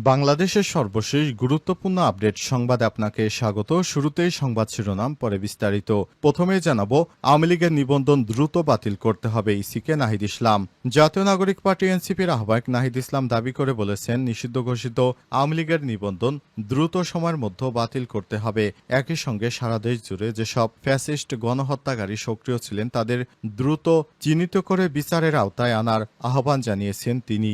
বাংলাদেশের সর্বশেষ গুরুত্বপূর্ণ আপডেট সংবাদে আপনাকে স্বাগত। শুরুতেই সংবাদ শিরোনাম, পরে বিস্তারিত। প্রথমে জানাবো, আওয়ামী লীগের নিবন্ধন দ্রুত বাতিল করতে হবে ইসিকে নাহিদ ইসলাম। জাতীয় নাগরিক পার্টি এনসিপির আহ্বায়ক নাহিদ ইসলাম দাবি করে বলেছেন, নিষিদ্ধ ঘোষিত আওয়ামী লীগের নিবন্ধন দ্রুত সময়ের মধ্যে বাতিল করতে হবে। একই সঙ্গে সারা দেশ জুড়ে যেসব ফ্যাসিস্ট গণহত্যাকারী সক্রিয় ছিলেন তাদের দ্রুত চিহ্নিত করে বিচারের আওতায় আনার আহ্বান জানিয়েছেন তিনি।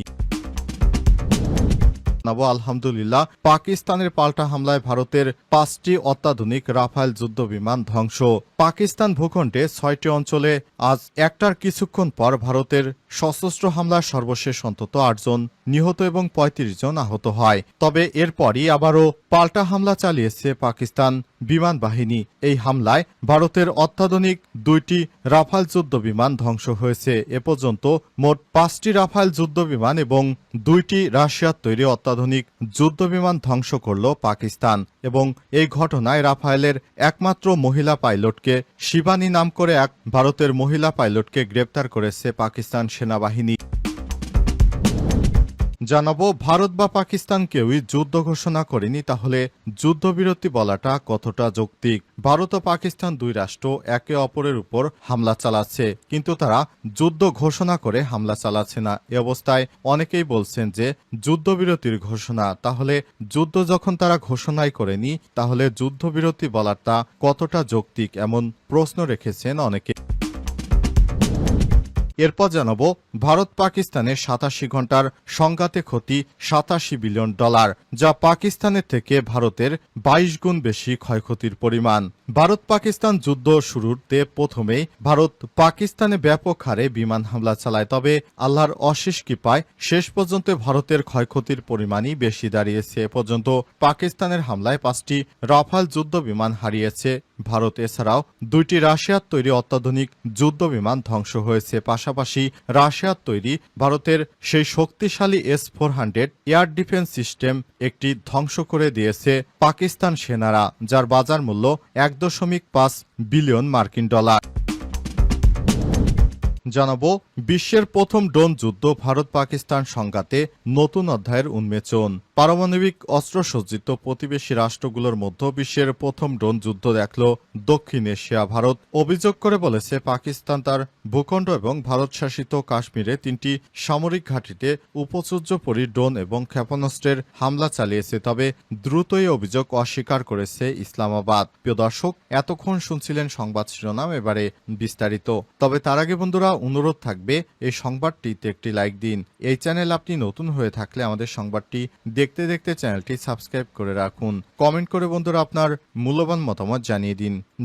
আলহামদুলিল্লাহ, পাকিস্তানের পাল্টা হামলায় ভারতের 5টি অত্যাধুনিক রাফায়েল যুদ্ধবিমান ধ্বংস। পাকিস্তান ভূখণ্ডে 6টি অঞ্চলে আজ একটার কিছুক্ষণ পর ভারতের সশস্ত্র হামলায় সর্বশেষ অন্তত 8 জন নিহত এবং 35 জন আহত হয়। তবে এরপরই আবারও পাল্টা হামলা চালিয়েছে পাকিস্তান বিমান বাহিনী। এই হামলায় ভারতের অত্যাধুনিক 2টি রাফায়েল যুদ্ধবিমান ধ্বংস হয়েছে। এ পর্যন্ত মোট 5টি রাফায়েল যুদ্ধবিমান এবং 2টি রাশিয়ার তৈরি অত্যাধুনিক যুদ্ধবিমান ধ্বংস করল পাকিস্তান। এবং এই ঘটনায় রাফায়েলের একমাত্র মহিলা পাইলটকে শিবানী নাম করে এক ভারতের মহিলা পাইলটকে গ্রেপ্তার করেছে পাকিস্তান সেনাবাহিনী। জানাবো, ভারত বা পাকিস্তান কেউই যুদ্ধ ঘোষণা করেনি, তাহলে যুদ্ধবিরতি বলাটা কতটা যৌক্তিক? ভারত ও পাকিস্তান দুই রাষ্ট্র একে অপরের উপর হামলা চালাচ্ছে, কিন্তু তারা যুদ্ধ ঘোষণা করে হামলা চালাচ্ছে না। এ অবস্থায় অনেকেই বলছেন যে যুদ্ধবিরতির ঘোষণা, তাহলে যুদ্ধ যখন তারা ঘোষণাই করেনি তাহলে যুদ্ধবিরতি বলাটা কতটা যৌক্তিক, এমন প্রশ্ন রেখেছেন অনেকে। এরপর জানাবো, ভারত পাকিস্তানের 87 ঘন্টার সংঘাতে ক্ষতি $87 বিলিয়ন, যা পাকিস্তানের থেকে ভারতের 22 গুণ বেশি ক্ষয়ক্ষতির পরিমাণ। ভারত পাকিস্তান যুদ্ধ শুরুতে প্রথমেই ভারত পাকিস্তানে ব্যাপক হারে বিমান হামলা চালায়, তবে আল্লাহর অশেষ কৃপায় শেষ পর্যন্ত ভারতের ক্ষয়ক্ষতির পরিমাণই বেশি দাঁড়িয়েছে। এ পর্যন্ত পাকিস্তানের হামলায় 5টি রাফায়েল যুদ্ধ বিমান হারিয়েছে ভারত। এছাড়াও 2টি রাশিয়ার তৈরি অত্যাধুনিক যুদ্ধ বিমান ধ্বংস হয়েছে। পাশাপাশি রাশিয়ার তৈরি ভারতের সেই শক্তিশালী S-400 এয়ার ডিফেন্স সিস্টেম একটি ধ্বংস করে দিয়েছে পাকিস্তান সেনারা, যার বাজার মূল্য $1.5 বিলিয়ন। জানাবো, বিশ্বের প্রথম ড্রোন যুদ্ধ, ভারত পাকিস্তান সংঘাতে নতুন অধ্যায়ের উন্মোচন। পারমাণবিক অস্ত্রসজ্জিত প্রতিবেশী রাষ্ট্রগুলোর মধ্যে বিশ্বের প্রথম ড্রোন যুদ্ধ দেখল দক্ষিণ এশিয়া। ভারত অভিযোগ করে বলেছে, পাকিস্তান তার ভূখণ্ড এবং ভারত শাসিত কাশ্মীরে 3টি সামরিক ঘাঁটিতে উপচর্যপরী ড্রোন এবং ক্ষেপণাস্ত্রের হামলা চালিয়েছে। তবে দ্রুতই অভিযোগ অস্বীকার করেছে ইসলামাবাদ। প্রিয় দর্শক, এতক্ষণ শুনছিলেন সংবাদ শিরোনাম, এবারে বিস্তারিত। তবে তার আগে বন্ধুরা, অনুরোধ থাকবে এই সংবাদটিতে একটি লাইক দিন। এই চ্যানেল আপনি নতুন হয়ে থাকলে আমাদের সংবাদটি দেখতে দেখতে চ্যানেলটি সাবস্ক্রাইব করে রাখুন। কমেন্ট করে বন্ধুরা আপনার মূল্যবান মতামত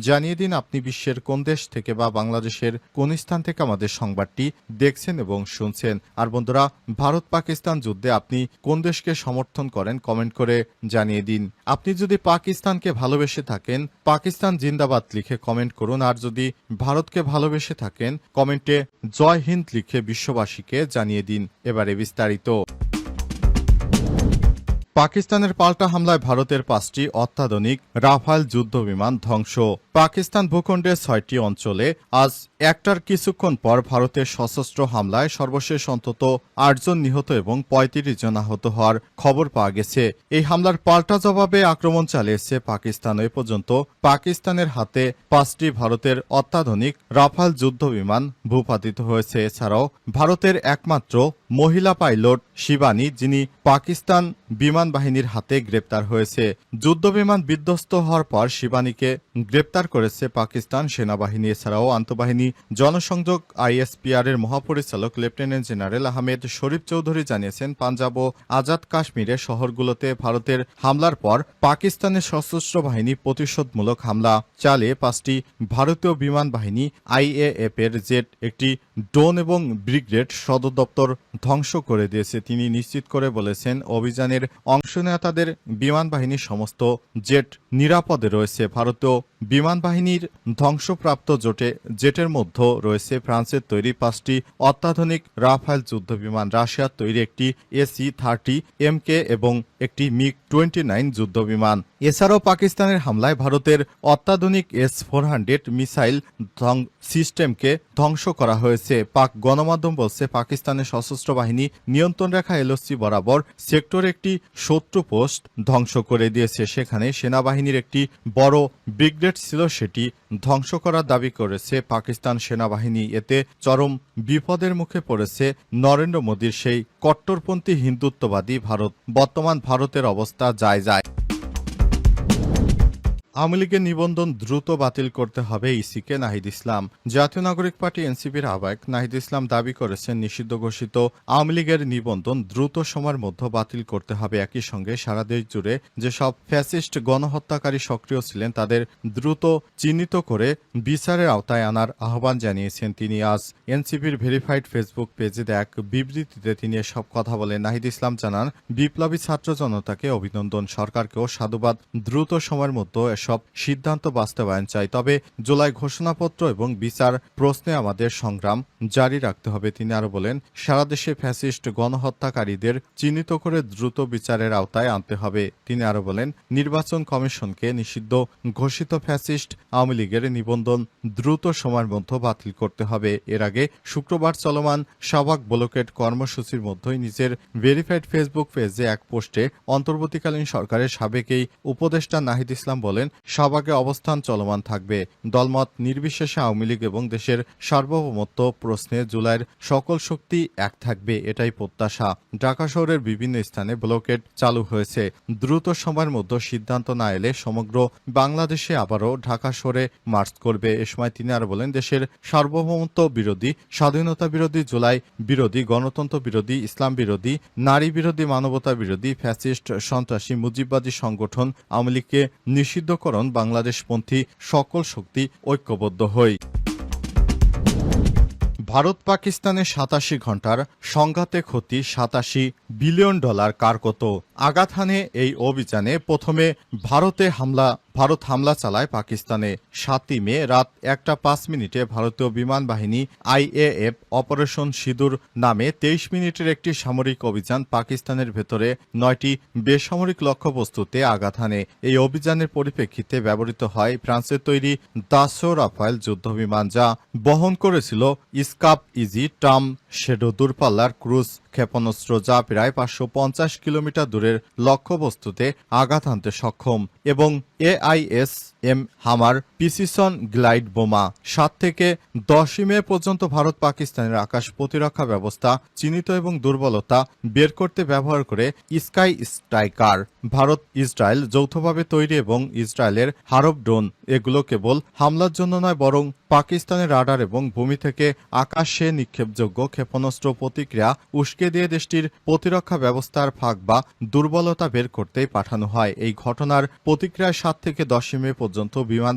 জানিয়ে দিন আপনি বিশ্বের কোন দেশ থেকে বা বাংলাদেশের কোন স্থান থেকে আমাদের সংবাদটি দেখছেন এবং শুনছেন। আর বন্ধুরা, ভারত পাকিস্তান যুদ্ধে আপনি কোন দেশকে সমর্থন করেন কমেন্ট করে জানিয়ে দিন। আপনি যদি পাকিস্তানকে ভালোবেসে থাকেন, পাকিস্তান জিন্দাবাদ লিখে কমেন্ট করুন। আর যদি ভারতকে ভালোবেসে থাকেন, কমেন্টে জয় হিন্দ লিখে বিশ্ববাসীকে জানিয়ে দিন। এবারে বিস্তারিত। পাকিস্তানের পাল্টা হামলায় ভারতের 5টি অত্যাধুনিক রাফায়েল যুদ্ধবিমান ধ্বংস। পাকিস্তান ভূখণ্ডের 6টি অঞ্চলে আজ একটার কিছুক্ষণ পর ভারতের সশস্ত্র হামলায় সর্বশেষ অন্তত 8 জন নিহত এবং 35 জন আহত হওয়ার খবর পাওয়া গেছে। এই হামলার পাল্টা জবাবে আক্রমণ চালিয়েছে পাকিস্তান। এ পর্যন্ত পাকিস্তানের হাতে 5টি ভারতের অত্যাধুনিক রাফায়েল যুদ্ধবিমান ভূপাতিত হয়েছে। এছাড়াও ভারতের একমাত্র মহিলা পাইলট শিবানী, যিনি পাকিস্তান বিমান বাহিনীর হাতে গ্রেপ্তার হয়েছে। যুদ্ধবিমান বিধ্বস্ত হওয়ার পর শিবানীকে গ্রেপ্তার করেছে পাকিস্তান সেনাবাহিনী। এছাড়াও আন্তঃবাহিনী জনসংযোগ ISPR এর মহাপরিচালক লেফটেন্যান্ট জেনারেল আহমেদ শরীফ চৌধুরী জানিয়েছেন, পাঞ্জাব ও আজাদ কাশ্মীরের শহরগুলোতে ভারতের হামলার পর পাকিস্তানের সশস্ত্র বাহিনী প্রতিশোধমূলক হামলা চালিয়ে 5টি ভারতীয় বিমান বাহিনী IAF এর জেট, একটি ড্রোন এবং ব্রিগেড সদর দপ্তর ধ্বংস করে দিয়েছে। তিনি নিশ্চিত করে বলেছেন, অভিযানের অংশ নেওয়া তাদের বিমান বাহিনীর সমস্ত জেট নিরাপদে রয়েছে। ভারতীয় বিমান বাহিনীর ধ্বংসপ্রাপ্ত জেটের মধ্যে রয়েছে ফ্রান্সের তৈরি 5টি অত্যাধুনিক রাফায়েল যুদ্ধবিমান, রাশিয়ার তৈরি একটি AC-30MK এবং একটি MiG-29 যুদ্ধবিমান। এছাড়াও পাকিস্তানের হামলায় ভারতের অত্যাধুনিক S-400 মিসাইল সিস্টেমকে ধ্বংস করা হয়েছে। হয়েছে। পাক গণমাধ্যম বলছে, পাকিস্তানের সশস্ত্র বাহিনী নিয়ন্ত্রণ রেখা এলওসি বরাবর সেক্টরে একটি শত্রু পোস্ট ধ্বংস করে দিয়েছে। সেখানে সেনাবাহিনীর একটি বড় ব্রিগেড ছিল, সেটি ধ্বংস করার দাবি করেছে পাকিস্তান সেনাবাহিনী। এতে চরম বিপদের মুখে পড়েছে নরেন্দ্র মোদীর সেই কট্টরপন্থী হিন্দুত্ববাদী ভারত। বর্তমান ভারতের অবস্থা যায়। আওয়ামী লীগের নিবন্ধন দ্রুত বাতিল করতে হবে ইসিকে নাহিদ ইসলাম। জাতীয় নাগরিক পার্টি এনসিপির আহ্বায়ক নাহিদ ইসলাম দাবি করেছেন, নিষিদ্ধ ঘোষিত আওয়ামী লীগের নিবন্ধন দ্রুত সময়ের মধ্যে বাতিল করতে হবে। একই সঙ্গে সারা দেশ জুড়ে যেসব ফ্যাসিস্ট গণহত্যাকারী সক্রিয় ছিলেন তাদের দ্রুত চিহ্নিত করে বিচারের আওতায় আনার আহ্বান জানিয়েছেন তিনি। আজ এনসিপির ভেরিফাইড ফেসবুক পেজে এক বিবৃতিতে তিনি এসব কথা বলেন। নাহিদ ইসলাম জানান, বিপ্লবী ছাত্র জনতাকে অভিনন্দন, সরকারকেও সাধুবাদ। দ্রুত সময়ের মধ্যে সব সিদ্ধান্ত বাস্তবায়ন চাই, তবে জুলাই ঘোষণাপত্র এবং বিচার প্রশ্নে আমাদের সংগ্রাম জারি রাখতে হবে। তিনি আরো বলেন, সারা দেশে ফ্যাসিস্ট গণহত্যাকারীদের চিহ্নিত করে দ্রুত বিচারের আওতায় আনতে হবে। তিনি আরো বলেন, নির্বাচন কমিশনকে নিষিদ্ধ ঘোষিত ফ্যাসিস্ট আওয়ামী লীগের নিবন্ধন দ্রুত সময়ের মধ্যে বাতিল করতে হবে। এর আগে শুক্রবার চলমান শাহবাগ ব্লকেড কর্মসূচির মধ্যেই নিজের ভেরিফাইড ফেসবুক পেজে এক পোস্টে অন্তর্বর্তীকালীন সরকারের সাবেক এই উপদেষ্টা নাহিদ ইসলাম বলেন, শাহবাগে অবস্থান চলমান থাকবে। দলমত নির্বিশেষে আওয়ামী লীগ এবং দেশের সার্বভৌমত্ব প্রশ্নে জুলাইয়ের সকল শক্তি এক থাকবে, এটাই প্রত্যাশা। ঢাকা শহরের বিভিন্ন স্থানে ব্লকেড চালু হয়েছে। দ্রুত সময়ের মধ্যে সিদ্ধান্ত না এলে সমগ্র বাংলাদেশে আবারও ঢাকা শহরে মার্চ করবে। এ সময় তিনি আরো বলেন, দেশের সার্বভৌমত্ব বিরোধী, স্বাধীনতা বিরোধী, জুলাই বিরোধী, গণতন্ত্র বিরোধী, ইসলাম বিরোধী, নারী বিরোধী, মানবতা বিরোধী, ফ্যাসিস্ট, সন্ত্রাসী, মুজিববাদী সংগঠন আওয়ামী লীগকে নিষিদ্ধকরণ বাংলাদেশপন্থী সকল শক্তি ঐক্যবদ্ধ হই। ভারত পাকিস্তানের ৮৭ ঘণ্টার সংঘাতে ক্ষতি $৮৭ বিলিয়ন কার কত? আঘাত হানে এই অভিযানে প্রথমে ভারত হামলা চালায় পাকিস্তানে। ৭ই মে রাত ১টা ৫ ভারতীয় বিমান বাহিনী IAF অপারেশন সিঁদুর নামে ২৩ মিনিটের একটি সামরিক অভিযান পাকিস্তানের ভেতরে ৯টি বেসামরিক লক্ষ্যবস্তুতে আঘাত হানে। এই অভিযানের পরিপ্রেক্ষিতে ব্যবহৃত হয় ফ্রান্সের তৈরি দাসো রাফায়েল যুদ্ধবিমান, যা বহন করেছিল স্কাপ ইজি ট্রাম শেডো দূরপাল্লার ক্রুজ ক্ষেপণাস্ত্র, যা প্রায় ৫৫০ কিলোমিটার দূরের লক্ষ্যবস্তুতে আঘাত হানতে সক্ষম, এবং AISM হামার প্রিসিশন গ্লাইড বোমা। ৭ থেকে ১০ই মে পর্যন্ত ভারত পাকিস্তানের আকাশ প্রতিরক্ষা ব্যবস্থা চিহ্নিত এবং দুর্বলতা বের করতে ব্যবহার করে স্কাই স্ট্রাইকার। ভারত ইসরায়েল যৌথভাবে তৈরি এবং ইসরায়েলের হারব ড্রোন, এগুলো কেবল হামলার জন্য নয়, বরং পাকিস্তানের রাডার এবং ভূমি থেকে আকাশে নিক্ষেপযোগ্য ক্ষেপণাস্ত্র প্রতিক্রিয়া উস্কে দিয়ে দেশটির প্রতিরক্ষা ব্যবস্থার ফাঁক বা দুর্বলতা বের করতেই পাঠানো হয়। এই ঘটনার প্রতিক্রিয়ায় ৭ থেকে ১০ই মে পর্যন্ত বিমান